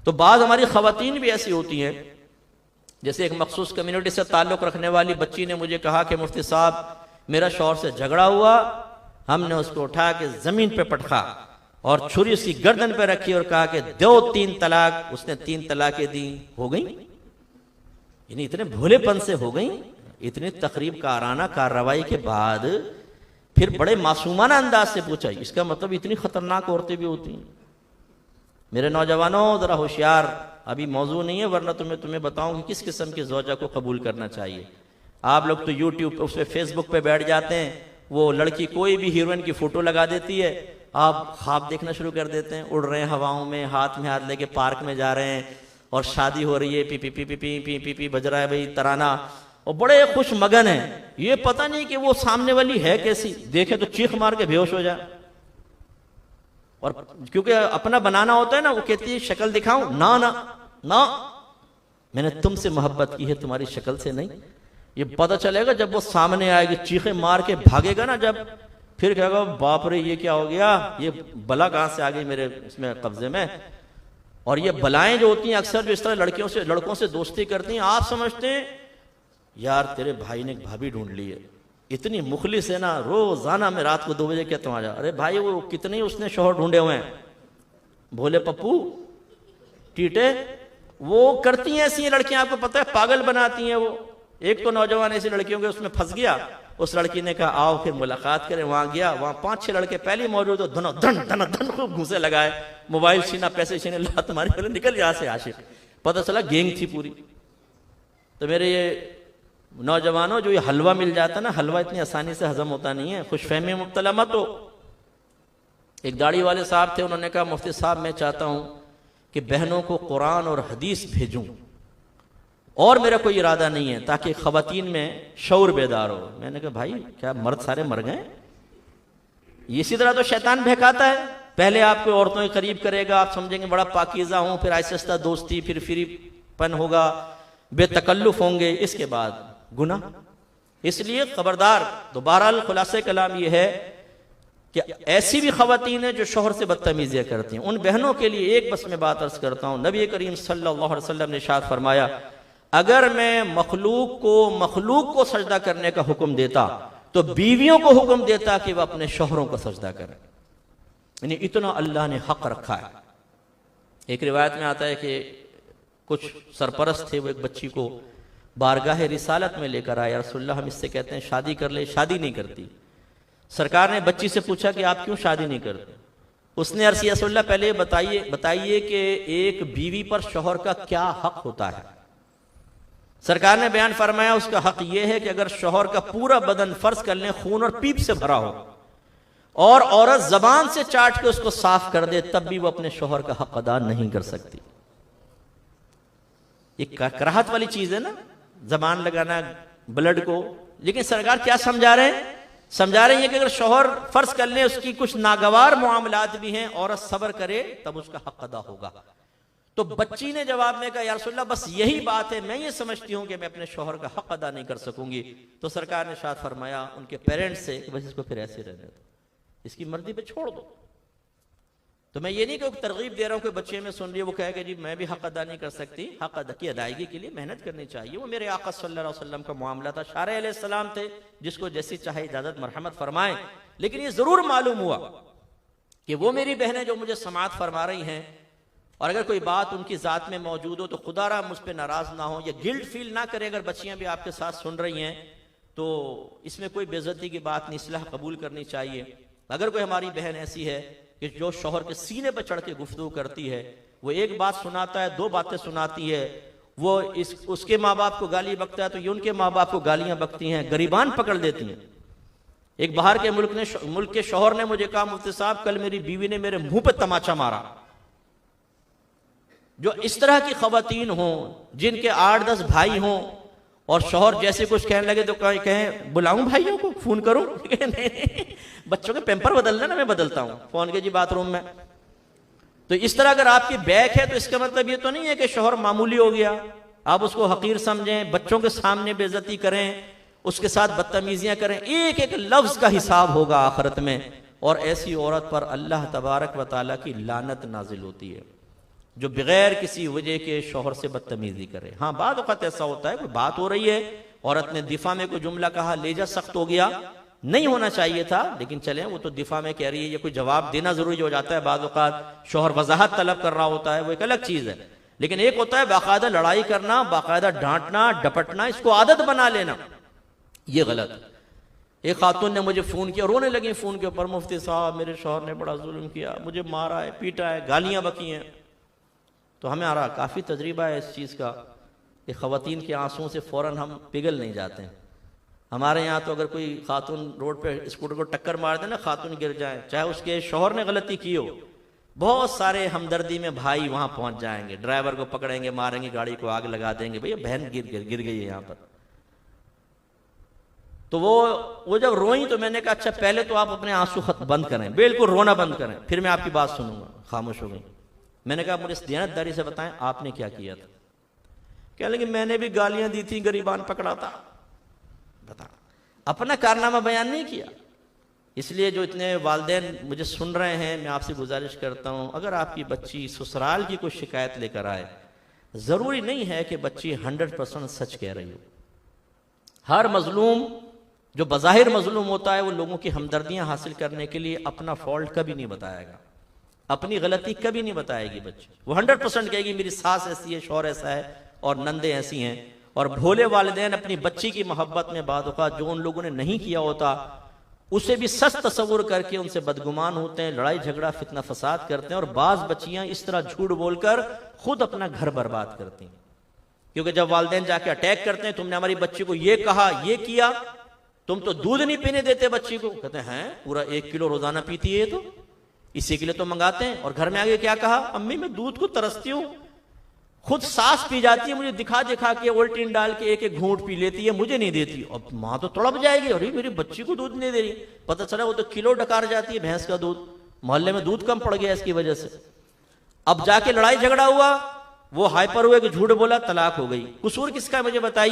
तो बाज़ हमारी ख़वातीन भी ऐसी होती हैं, जैसे एक मखसूस कम्युनिटी से ताल्लुक़ रखने वाली बच्ची ने मुझे कहा कि मुफ्ती साहब मेरा शौहर से झगड़ा हुआ, हमने उसको उठा के ज़मीन पे पटका और छुरी उसकी गर्दन पे रखी और कहा कि दो 3 तलाक। उसने 3 तलाकें दी, हो गई। यानी इतने भोलेपन से हो गई। इतनी तकरीब काराना कार्रवाई के बाद फिर बड़े मासूमाना अंदाज से पूछा, इसका मतलब इतनी खतरनाक औरतें भी होती हैं। मेरे नौजवानों जरा होशियार, अभी मौजू नहीं है वरना तुम्हें बताऊं कि किस किस्म की ज़ौजा को कबूल करना चाहिए। आप लोग तो यूट्यूब पे, उस पर फेसबुक पे बैठ जाते हैं, वो लड़की कोई भी हीरोइन की फोटो लगा देती है, आप ख्वाब देखना शुरू कर देते हैं, उड़ रहे हैं हवाओं में, हाथ में हाथ लेके पार्क में जा रहे हैं और शादी हो रही है, P P P P P P P P बज रहा है भाई तराना, और बड़े खुश मगन है। ये पता नहीं कि वो सामने वाली है कैसी, देखे तो चीख मार के बेहोश हो जाए। और क्योंकि अपना बनाना होता है ना, वो कहती है शक्ल दिखाऊं, ना ना ना, मैंने तुमसे मोहब्बत की है, तुम्हारी शक्ल से नहीं। ये पता चलेगा जब वो सामने आएगी, चीखें मार के भागेगा ना जब, फिर कहेगा बाप रे ये क्या हो गया, ये बला कहां से आ गई मेरे इसमें कब्जे में। और ये बलाएं जो होती हैं अक्सर जो इस तरह लड़कों से दोस्ती करती हैं, आप समझते हैं यार तेरे भाई ने एक भाभी ढूंढ ली है, इतनी मुखलिस है ना, रोजाना में रात को 2 बजे कहता हूं आ जा। अरे भाई वो कितने उसने शौहर ढूंढे हुए हैं, भोले पप्पू टीटे, वो करती हैं ऐसी लड़कियां, आपको पता है पागल बनाती हैं वो। एक तो नौजवान ऐसी लड़कियों के उसमें फंस गया, उस लड़की ने कहा आओ फिर मुलाकात करें। वहां गया, वहां 5-6 लड़के पहले मौजूद हो, धन खूब घूसे लगाए, मोबाइल छीना, पैसे छीने, ला तुम्हारी बोले निकल यहां से आशिक। पता चला गैंग थी पूरी। तो मेरे ये नौजवानों, जो ये हलवा मिल जाता है ना, हलवा इतनी आसानी से हजम होता नहीं है, खुशफहमी में मुब्तला मत हो। एक दाढ़ी वाले साहब थे, उन्होंने कहा मुफ्ती साहब मैं चाहता हूं कि बहनों को कुरान और हदीस भेजूं, और मेरा कोई इरादा नहीं है, ताकि खवातीन में शऊर बेदार हो। मैंने कहा भाई क्या मर्द सारे मर गए? इसी तरह तो शैतान बहकाता है, पहले आपको औरतों के करीब करेगा, आप समझेंगे बड़ा पाकीज़ा हूं, फिर आहिस्ता दोस्ती, फिर फ्रीपन होगा, बेतकल्लुफ होंगे, इसके बाद गुनाह। इसलिए खबरदार। तो बहरहाल खुलासे कलाम यह है कि ऐसी भी खवातीन है जो शौहर से बदतमीजियां करती हैं, उन बहनों के लिए एक बस मैं बात अर्ज करता हूं। नबी करीम सल्लल्लाहु अलैहि वसल्लम ने इरशाद फरमाया, अगर मैं मखलूक को सजदा करने का हुक्म देता तो बीवियों को हुक्म देता कि वह अपने शौहरों को सजदा करें। यानी इतना अल्लाह ने हक रखा है। एक रिवायत में आता है कि कुछ सरपरस्त थे, वो एक बच्ची को बारगाह रिसालत में लेकर आए, रसूलुल्लाह हम इससे कहते हैं शादी कर ले, शादी नहीं करती। सरकार ने बच्ची से पूछा कि आप क्यों शादी नहीं करते? उसने अर्ज़ किया रसूलुल्लाह पहले बताइए कि एक बीवी पर शौहर का क्या हक होता है। सरकार ने बयान फरमाया उसका हक यह है कि अगर शौहर का पूरा बदन फर्ज कर लें खून और पीप से भरा हो और औरत जबान से चाट के उसको साफ कर दे, तब भी वो अपने शौहर का हक अदा नहीं कर सकती। ये कराहत वाली चीज है ना, जबान लगाना ब्लड को। लेकिन सरकार क्या समझा रहे हैं? समझा रहे हैं कि अगर शौहर फर्ज कर ले उसकी कुछ नागवार मामलात भी हैं, औरत सब्र करे तब उसका हक अदा होगा। तो बच्ची ने जवाब में कहा या रसूलल्लाह बस यही बात है, मैं ये समझती हूं कि मैं अपने शौहर का हक अदा नहीं कर सकूंगी। तो सरकार ने शायद फरमाया उनके पेरेंट्स से कि बस इसको फिर ऐसे रहने दो, इसकी मर्जी पे छोड़ दो। तो मैं ये नहीं कि तरगीब दे रहा हूं कि बच्चे में सुन रही है वो कहेगा जी मैं भी हक अदा नहीं कर सकती। हक अदा की अदायगी के लिए मेहनत करनी चाहिए। वो मेरे आका सल्लल्लाहु अलैहि वसल्लम का मामला था, शारे अलैहिस्सलाम थे, जिसको जैसी चाहे इजाजत मरहमत फरमाएं। लेकिन ये जरूर मालूम हुआ कि वो मेरी बहनें जो मुझे समाअत फरमा रही हैं, और अगर कोई बात उनकी जात में मौजूद हो तो खुदारा मुझ पर नाराज ना हो या गिल्ट फील ना करे। अगर बच्चियां भी आपके साथ सुन रही हैं तो इसमें कोई बेइज्जती की बात नहीं, इस्लाह कबूल करनी चाहिए। अगर कोई हमारी बहन ऐसी है कि जो शौहर के सीने पर चढ़ के गुफ्तगू करती है, वो एक बात सुनाता है 2 बातें सुनाती है, वो उसके माँ बाप को गाली बकता है तो ये उनके माँ बाप को गालियां बकती हैं, गरीबान पकड़ देती हैं। एक बाहर के मुल्क के शौहर ने मुझे कहा मुफ्ती साहब कल मेरी बीवी ने मेरे मुंह पे तमाचा मारा। जो इस तरह की खवातीन हों, जिनके 8-10 भाई हों और शौहर जैसे कुछ कहने लगे तो कहें बुलाऊं भाइयों को, फोन करूं? नहीं, बच्चों के पैम्पर बदलना ना मैं बदलता हूं, फोन के जी बाथरूम में। तो इस तरह अगर आपकी बैक है तो इसका मतलब ये तो नहीं है कि शौहर मामूली हो गया, आप उसको हकीर समझें, बच्चों के सामने बेइज्जती करें, उसके साथ बदतमीजियां करें। एक एक लफ्ज का हिसाब होगा आखिरत में, और ऐसी औरत पर अल्लाह तबारक व तआला की लानत नाजिल होती है। जो बगैर किसी वजह के शौहर से बदतमीजी करे। हाँ, बाद वक़्त ऐसा होता है, कोई बात हो रही है, औरत ने दिफा में कोई जुमला कहा, लेजा सख्त हो गया, नहीं होना चाहिए था, लेकिन चलें वो तो दिफा में कह रही है, ये कोई जवाब देना जरूरी हो जाता है, बाद वक़्त शौहर वजाहत तलब कर रहा होता है, वो एक अलग चीज़ है। लेकिन एक होता है बाकायदा लड़ाई करना, बाकायदा डांटना, डपटना, इसको आदत बना लेना, ये गलत है। एक खातून ने मुझे फ़ोन किया, रोने लगी फ़ोन के ऊपर, मुफ्ती साहब मेरे शौहर ने बड़ा जुल्म किया, मुझे मारा है, पीटा है, गालियाँ बकी हैं। तो हमें आ रहा काफ़ी तजर्बा है इस चीज़ का कि ख़वातीन के आंसुओं से फ़ौरन हम पिघल नहीं जाते हैं। हमारे यहाँ तो अगर कोई खातून रोड पे स्कूटर को टक्कर मार दे ना, खातून गिर जाए, चाहे उसके शौहर ने गलती की हो, बहुत सारे हमदर्दी में भाई वहाँ पहुँच जाएंगे, ड्राइवर को पकड़ेंगे, मारेंगे, गाड़ी को आग लगा देंगे, भैया बहन गिर गई है यहाँ पर। तो वो जब रोई तो मैंने कहा अच्छा पहले तो आप अपने आंसू बंद करें, बिल्कुल रोना बंद करें, फिर मैं आपकी बात सुनूंगा। खामोश हो गई। मैंने कहा मुझे दियानतदारी से बताएं आपने क्या किया था। कह लगे मैंने भी गालियां दी थी, गरीबान पकड़ा था। बता, अपना कारनामा बयान नहीं किया। इसलिए जो इतने वालिदैन मुझे सुन रहे हैं, मैं आपसे गुजारिश करता हूं, अगर आपकी बच्ची ससुराल की कोई शिकायत लेकर आए, जरूरी नहीं है कि बच्ची 100% सच कह रही हो। हर मजलूम जो बज़ाहिर मजलूम होता है, वो लोगों की हमदर्दियां हासिल करने के लिए अपना फॉल्ट कभी नहीं बताएगा, अपनी गलती कभी नहीं बताएगी बच्ची। वो 100% कहेगी मेरी सास ऐसी है, शौहर ऐसा है और नंदे ऐसी हैं। और भोले वालिदैन अपनी बच्ची की मोहब्बत में बाद औक़ात जो उन लोगों ने नहीं किया होता उसे भी सच तस्वुर करके उनसे बदगुमान होते हैं, लड़ाई झगड़ा फितना फसाद करते हैं। और बाज बच्चियां इस तरह झूठ बोलकर खुद अपना घर बर्बाद करती हैं, क्योंकि जब वालिदैन जाके अटैक करते हैं, तुमने हमारी बच्ची को ये कहा, ये किया, तुम तो दूध नहीं पीने देते बच्ची को। कहते हैं पूरा 1 किलो रोजाना पीती है, तो इसी के लिए तो मंगाते हैं। और घर में आगे क्या कहा, अम्मी मैं दूध को तरसती हूँ, खुद सास पी जाती है, मुझे दिखा दिखा के ओल्टीन डाल के एक एक घूंट पी लेती है, मुझे नहीं देती। अब माँ तो तड़प जाएगी, अरे मेरी बच्ची को दूध नहीं दे रही। पता चला वो तो किलो डकार जाती है भैंस का दूध, मोहल्ले में दूध कम पड़ गया इसकी वजह से। अब जाके लड़ाई झगड़ा हुआ, वो हाइपर हुए कि झूठ बोला, तलाक हो गई। कसूर किसका है मुझे बताइए।